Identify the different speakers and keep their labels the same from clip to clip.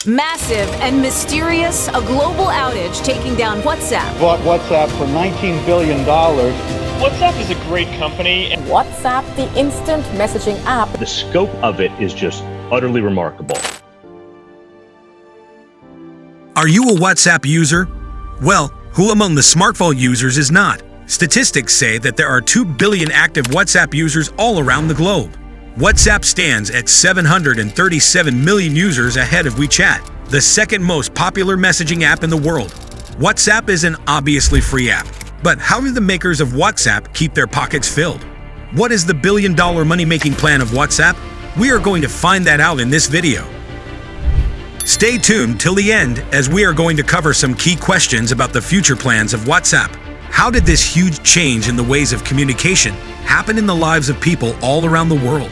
Speaker 1: Massive and mysterious, a global outage taking down WhatsApp.
Speaker 2: Bought WhatsApp for $19 billion.
Speaker 3: WhatsApp is a great company. And
Speaker 4: WhatsApp, the instant messaging app.
Speaker 5: The scope of it is just utterly remarkable.
Speaker 6: Are you a WhatsApp user? Well, who among the smartphone users is not? Statistics say that there are 2 billion active WhatsApp users all around the globe. WhatsApp stands at 737 million users ahead of WeChat, the second most popular messaging app in the world. WhatsApp is an obviously free app, but how do the makers of WhatsApp keep their pockets filled? What is the billion-dollar money-making plan of WhatsApp? We are going to find that out in this video. Stay tuned till the end as we are going to cover some key questions about the future plans of WhatsApp. How did this huge change in the ways of communication happen in the lives of people all around the world?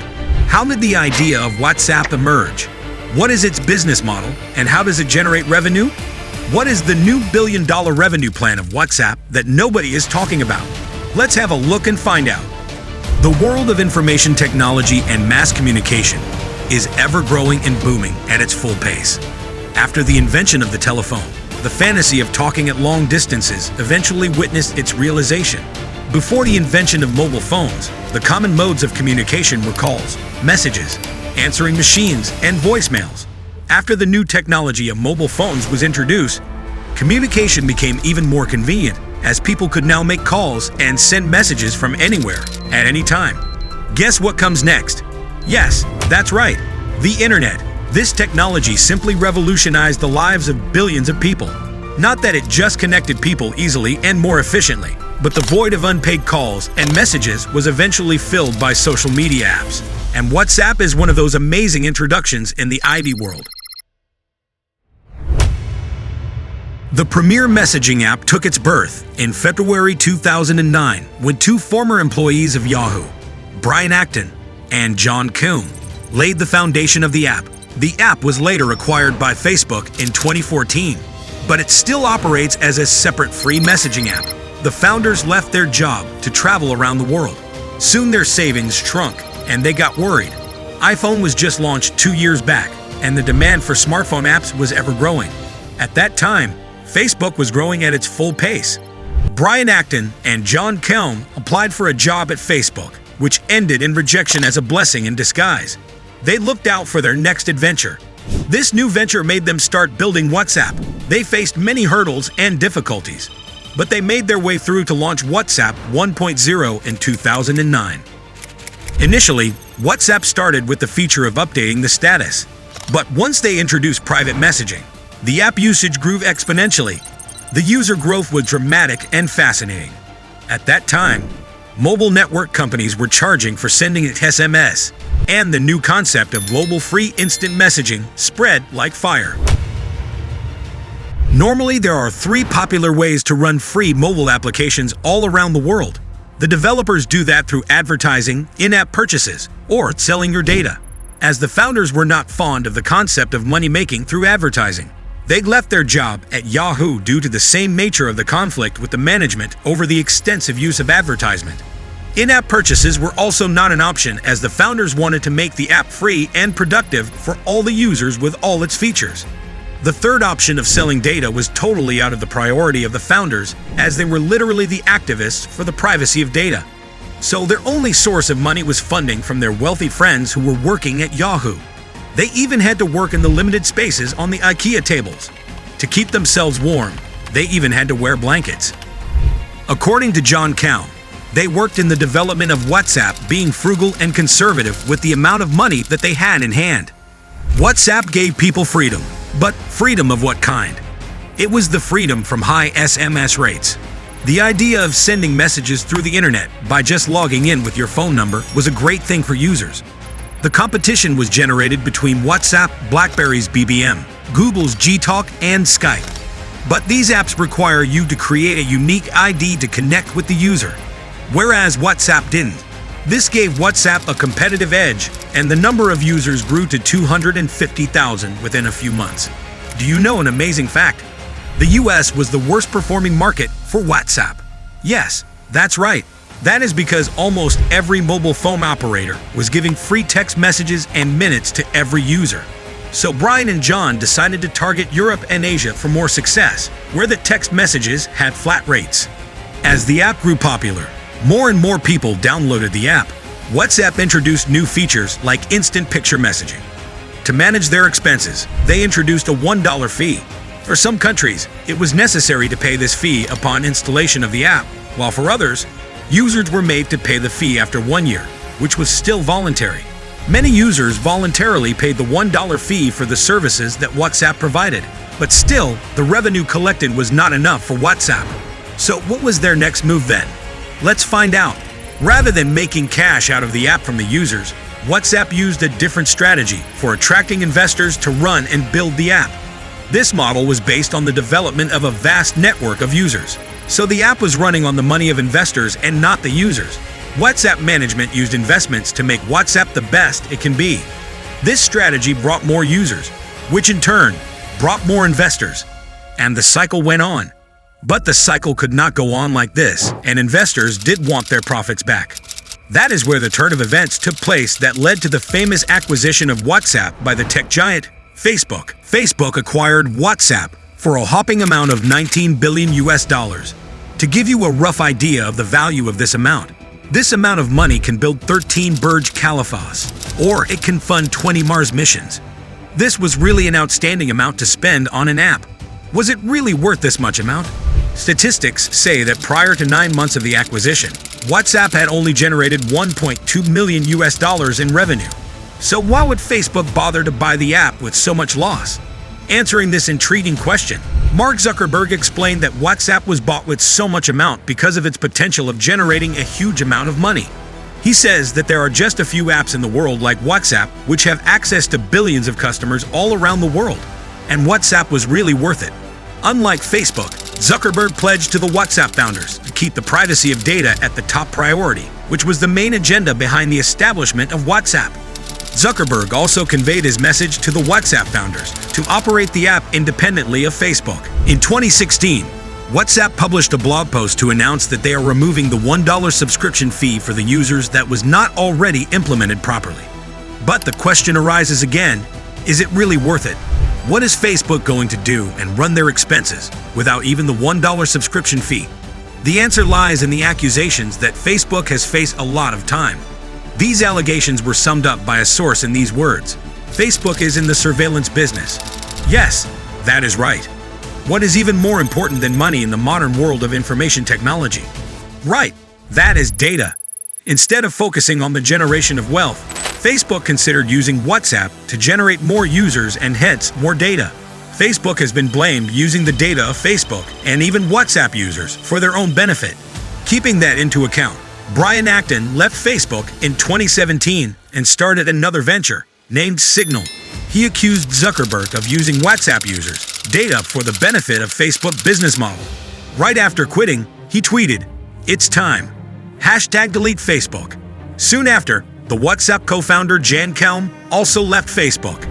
Speaker 6: How did the idea of WhatsApp emerge? What is its business model and how does it generate revenue? What is the new billion-dollar revenue plan of WhatsApp that nobody is talking about? Let's have a look and find out. The world of information technology and mass communication is ever growing and booming at its full pace. After the invention of the telephone, the fantasy of talking at long distances eventually witnessed its realization. Before the invention of mobile phones, the common modes of communication were calls, messages, answering machines, and voicemails. After the new technology of mobile phones was introduced, communication became even more convenient as people could now make calls and send messages from anywhere, at any time. Guess what comes next? Yes, that's right, the internet. This technology simply revolutionized the lives of billions of people. Not that it just connected people easily and more efficiently, but the void of unpaid calls and messages was eventually filled by social media apps. And WhatsApp is one of those amazing introductions in the IT world. The premier messaging app took its birth in February 2009 when two former employees of Yahoo, Brian Acton and John Kuhn, laid the foundation of the app. The app was later acquired by Facebook in 2014, but it still operates as a separate free messaging app. The founders left their job to travel around the world. Soon their savings shrunk and they got worried. iPhone was just launched 2 years back and the demand for smartphone apps was ever growing. At that time, Facebook was growing at its full pace. Brian Acton and John Kuhn applied for a job at Facebook, which ended in rejection as a blessing in disguise. They looked out for their next adventure. This new venture made them start building WhatsApp. They faced many hurdles and difficulties, but they made their way through to launch WhatsApp 1.0 in 2009. Initially, WhatsApp started with the feature of updating the status, but once they introduced private messaging, the app usage grew exponentially. The user growth was dramatic and fascinating. At that time, mobile network companies were charging for sending an SMS, and the new concept of global free instant messaging spread like fire. Normally, there are 3 popular ways to run free mobile applications all around the world. The developers do that through advertising, in-app purchases, or selling your data. As the founders were not fond of the concept of money-making through advertising, they left their job at Yahoo due to the same nature of the conflict with the management over the extensive use of advertisement. In-app purchases were also not an option as the founders wanted to make the app free and productive for all the users with all its features. The third option of selling data was totally out of the priority of the founders as they were literally the activists for the privacy of data. So their only source of money was funding from their wealthy friends who were working at Yahoo. They even had to work in the limited spaces on the IKEA tables. To keep themselves warm, they even had to wear blankets. According to John Kuhn, they worked in the development of WhatsApp being frugal and conservative with the amount of money that they had in hand. WhatsApp gave people freedom, but freedom of what kind? It was the freedom from high SMS rates. The idea of sending messages through the internet by just logging in with your phone number was a great thing for users. The competition was generated between WhatsApp, BlackBerry's BBM, Google's Gtalk, and Skype. But these apps require you to create a unique ID to connect with the user, whereas WhatsApp didn't. This gave WhatsApp a competitive edge, and the number of users grew to 250,000 within a few months. Do you know an amazing fact? The US was the worst performing market for WhatsApp. Yes, that's right. That is because almost every mobile phone operator was giving free text messages and minutes to every user. So Brian and John decided to target Europe and Asia for more success, where the text messages had flat rates. As the app grew popular, more and more people downloaded the app. WhatsApp introduced new features like instant picture messaging. To manage their expenses, they introduced a $1 fee. For some countries, it was necessary to pay this fee upon installation of the app, while for others, users were made to pay the fee after 1 year, which was still voluntary. Many users voluntarily paid the $1 fee for the services that WhatsApp provided, but still, the revenue collected was not enough for WhatsApp. So what was their next move then? Let's find out. Rather than making cash out of the app from the users, WhatsApp used a different strategy for attracting investors to run and build the app. This model was based on the development of a vast network of users. So the app was running on the money of investors and not the users. WhatsApp management used investments to make WhatsApp the best it can be. This strategy brought more users, which in turn brought more investors. And the cycle went on. But the cycle could not go on like this, and investors did want their profits back. That is where the turn of events took place that led to the famous acquisition of WhatsApp by the tech giant Facebook. Facebook acquired WhatsApp for a whopping amount of 19 billion US dollars. To give you a rough idea of the value of this amount of money can build 13 Burj Khalifas, or it can fund 20 Mars missions. This was really an outstanding amount to spend on an app. Was it really worth this much amount? Statistics say that prior to 9 months of the acquisition, WhatsApp had only generated 1.2 million US dollars in revenue. So why would Facebook bother to buy the app with so much loss? Answering this intriguing question, Mark Zuckerberg explained that WhatsApp was bought with so much amount because of its potential of generating a huge amount of money. He says that there are just a few apps in the world like WhatsApp which have access to billions of customers all around the world, and WhatsApp was really worth it. Unlike Facebook, Zuckerberg pledged to the WhatsApp founders to keep the privacy of data at the top priority, which was the main agenda behind the establishment of WhatsApp. Zuckerberg also conveyed his message to the WhatsApp founders to operate the app independently of Facebook. In 2016, WhatsApp published a blog post to announce that they are removing the $1 subscription fee for the users that was not already implemented properly. But the question arises again, is it really worth it? What is Facebook going to do and run their expenses without even the $1 subscription fee? The answer lies in the accusations that Facebook has faced a lot of time. These allegations were summed up by a source in these words: Facebook is in the surveillance business. Yes, that is right. What is even more important than money in the modern world of information technology? Right, that is data. Instead of focusing on the generation of wealth, Facebook considered using WhatsApp to generate more users and hence more data. Facebook has been blamed using the data of Facebook and even WhatsApp users for their own benefit. Keeping that into account, Brian Acton left Facebook in 2017 and started another venture named Signal. He accused Zuckerberg of using WhatsApp users' data for the benefit of Facebook business model. Right after quitting, he tweeted, "It's time. #delete Facebook." Soon after, the WhatsApp co-founder Jan Kelm also left Facebook.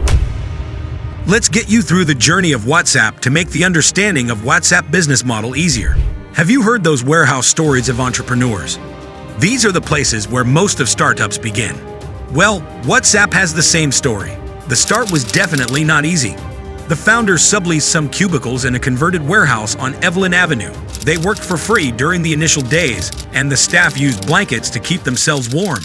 Speaker 6: Let's get you through the journey of WhatsApp to make the understanding of WhatsApp business model easier. Have you heard those warehouse stories of entrepreneurs? These are the places where most of startups begin. Well, WhatsApp has the same story. The start was definitely not easy. The founders subleased some cubicles in a converted warehouse on Evelyn Avenue. They worked for free during the initial days, and the staff used blankets to keep themselves warm.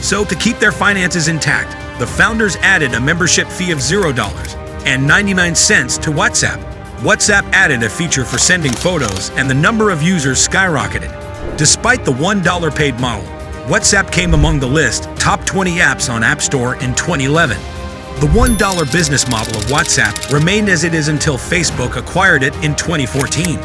Speaker 6: So to keep their finances intact, the founders added a membership fee of $0.99 to WhatsApp. WhatsApp added a feature for sending photos, and the number of users skyrocketed. Despite the $1 paid model, WhatsApp came among the list top 20 apps on App Store in 2011. The $1 business model of WhatsApp remained as it is until Facebook acquired it in 2014.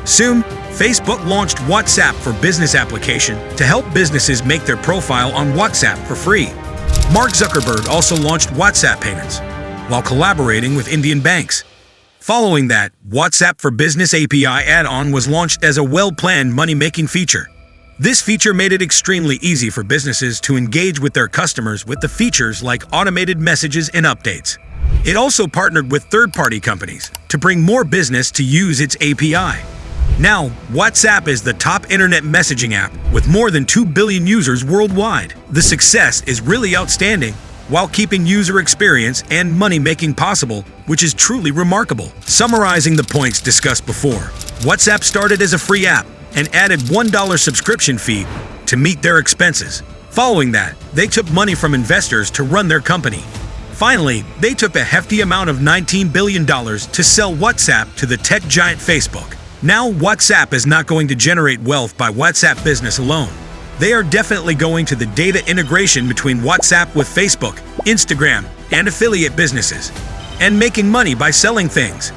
Speaker 6: Soon, Facebook launched WhatsApp for Business application to help businesses make their profile on WhatsApp for free. Mark Zuckerberg also launched WhatsApp payments while collaborating with Indian banks. Following that, WhatsApp for Business API add-on was launched as a well-planned money-making feature. This feature made it extremely easy for businesses to engage with their customers with the features like automated messages and updates. It also partnered with third-party companies to bring more business to use its API. Now, WhatsApp is the top internet messaging app with more than 2 billion users worldwide. The success is really outstanding, while keeping user experience and money-making possible, which is truly remarkable. Summarizing the points discussed before, WhatsApp started as a free app and added $1 subscription fee to meet their expenses. Following that, they took money from investors to run their company. Finally, they took a hefty amount of $19 billion to sell WhatsApp to the tech giant Facebook. Now, WhatsApp is not going to generate wealth by WhatsApp Business alone. They are definitely going to the data integration between WhatsApp with Facebook, Instagram, and affiliate businesses, and making money by selling things.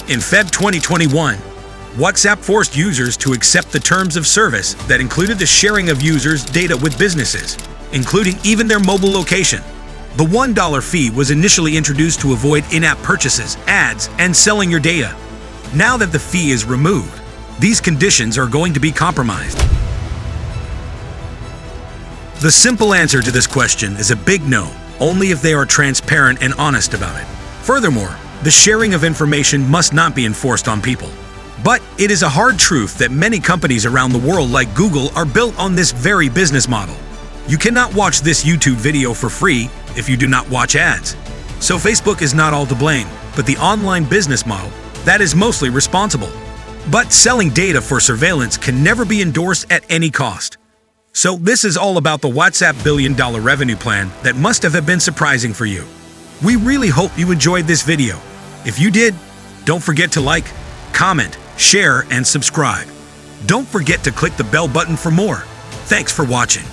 Speaker 6: In Feb 2021, WhatsApp forced users to accept the terms of service that included the sharing of users' data with businesses, including even their mobile location. The $1 fee was initially introduced to avoid in-app purchases, ads, and selling your data. Now that the fee is removed, these conditions are going to be compromised. The simple answer to this question is a big no, only if they are transparent and honest about it. Furthermore, the sharing of information must not be enforced on people. But it is a hard truth that many companies around the world like Google are built on this very business model. You cannot watch this YouTube video for free if you do not watch ads. So Facebook is not all to blame, but the online business model that is mostly responsible. But selling data for surveillance can never be endorsed at any cost. So this is all about the WhatsApp billion-dollar revenue plan that must have been surprising for you. We really hope you enjoyed this video. If you did, don't forget to like, comment, share, and subscribe. Don't forget to click the bell button for more. Thanks for watching.